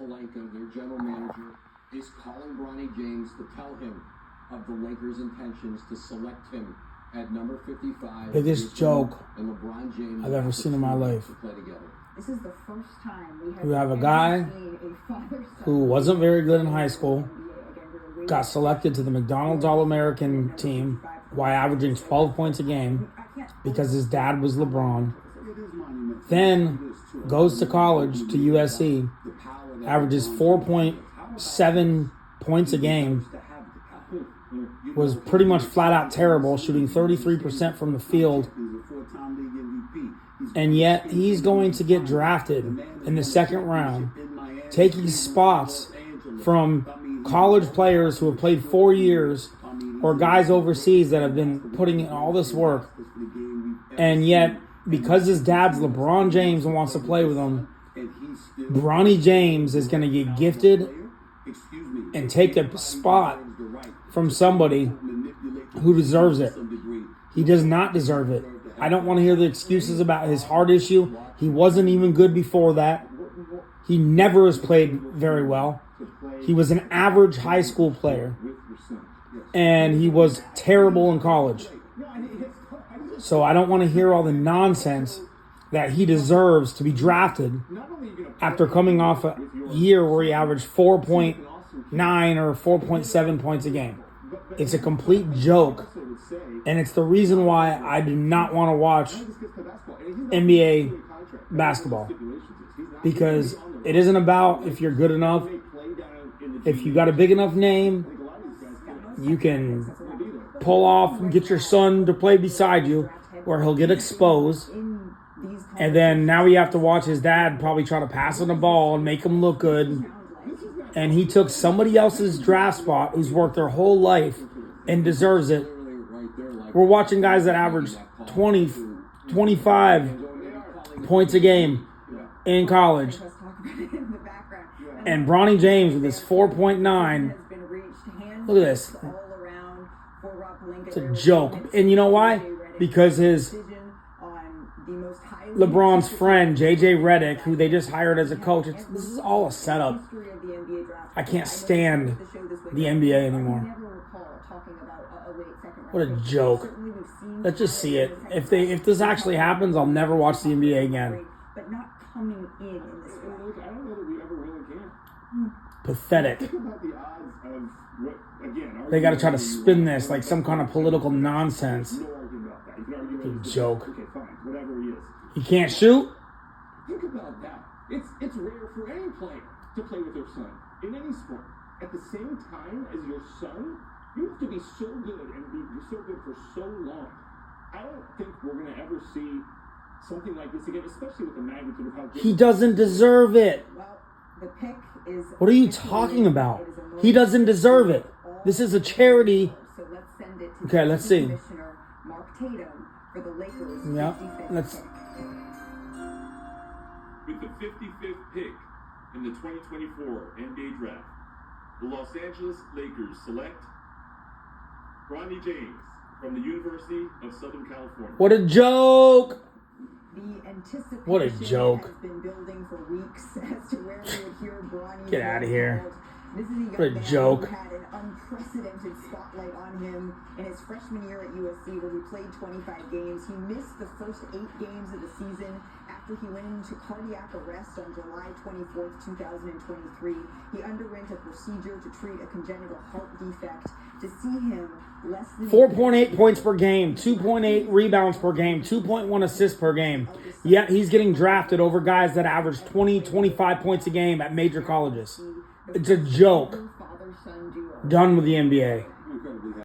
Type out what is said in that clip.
their general manager, is calling Bronny James to tell him of the Lakers' intentions to select him at number 55. Biggest joke and LeBron James I've ever seen in my life. to play together. This is the first time We have a guy who wasn't very good in high school, got selected to the McDonald's All-American team while averaging 12 points a game because his dad was LeBron. Then goes to college to USC, averages 4.7 points a game, was pretty much flat out terrible, shooting 33% from the field. And yet he's going to get drafted in the second round, taking spots from college players who have played 4 years or guys overseas that have been putting in all this work. And yet, because his dad's LeBron James and wants to play with him, Bronny James is going to get gifted and take a spot from somebody who deserves it. He does not deserve it. I don't want to hear the excuses about his heart issue. He wasn't even good before that. He never has played very well. He was an average high school player. And he was terrible in college. So I don't want to hear all the nonsense that he deserves to be drafted after coming off a year where he averaged 4.9 or 4.7 points a game. It's a complete joke. And it's the reason why I do not want to watch NBA basketball. Because it isn't about if you're good enough. If you got a big enough name, you can pull off and get your son to play beside you where he'll get exposed. And then now you have to watch his dad probably try to pass on the ball and make him look good. And he took somebody else's draft spot who's worked their whole life and deserves it. We're watching guys that average 20, 25 points a game in college. And Bronny James with his 4.9. Look at this. It's a joke. And you know why? Because his LeBron's friend, JJ Redick, who they just hired as a coach, this is all a setup. I can't stand the NBA anymore. What a joke. Let's just see it. If this actually happens, I'll never watch the NBA again. But not coming in this way. I don't know that we ever really can. Pathetic. Think about the odds of what, again, They got to try to spin this like some kind of political nonsense. no argument about that. You can argue It's a it's joke. okay, fine, whatever he is. He can't shoot? Think about that. It's rare for any player to play with their son in any sport. At the same time as your son, you have to be so good and be so good for so long. I don't think we're going to ever see something like this again, especially with the magnitude of how good He doesn't deserve it. Well, the pick is. What are you talking about? He doesn't deserve it. This is a charity. So let's send it to Okay, let's see. Commissioner Mark Tatum for the Lakers. Yeah, 55th let's. pick. With the 55th pick in the 2024 NBA Draft, the Los Angeles Lakers select Bronny James from the University of Southern California. What a joke! The anticipation What a joke. has been building for weeks as to where we would hear Bronny. Get outta here. called. This is a young What a man joke. who had an unprecedented spotlight on him in his freshman year at USC, where he played 25 games. He missed the first 8 games of the season after he went into cardiac arrest on July 24th, 2023. He underwent a procedure to treat a congenital heart defect. To see him less than 4.8 points per game, 2.8 rebounds per game, 2.1 assists per game. Yet he's getting drafted over guys that average 20, 25 points a game at major colleges. It's a joke. father-son duo. Done with the NBA.